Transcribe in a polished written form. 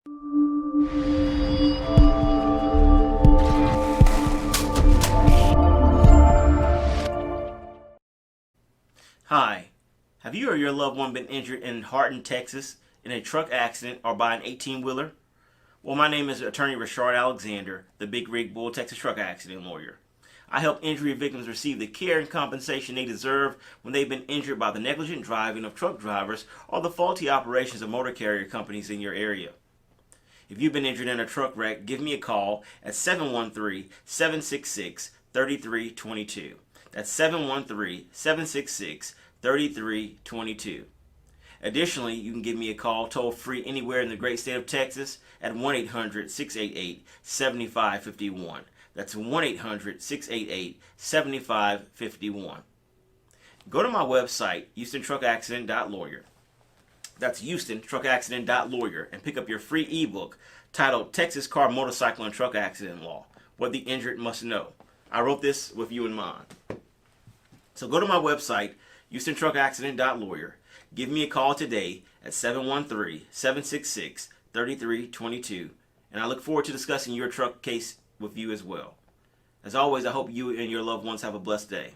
Hi, have you or your loved one been injured in Hardin, Texas in a truck accident or by an 18-wheeler? Well, my name is attorney Reshard Alexander, the Big Rig Bull Texas truck accident lawyer. I help injury victims receive the care and compensation they deserve when they've been injured by the negligent driving of truck drivers or the faulty operations of motor carrier companies in your area. If you've been injured in a truck wreck, give me a call at 713-766-3322. That's 713-766-3322. Additionally, you can give me a call toll free anywhere in the great state of Texas at 1-800-688-7551. That's 1-800-688-7551. Go to my website, HoustonTruckAccident.lawyer. That's HoustonTruckAccident.lawyer, and pick up your free ebook titled Texas Car, Motorcycle, and Truck Accident Law, What the Injured Must Know. I wrote this with you in mind. So go to my website, HoustonTruckAccident.lawyer. Give me a call today at 713-766-3322, and I look forward to discussing your truck case with you as well. As always, I hope you and your loved ones have a blessed day.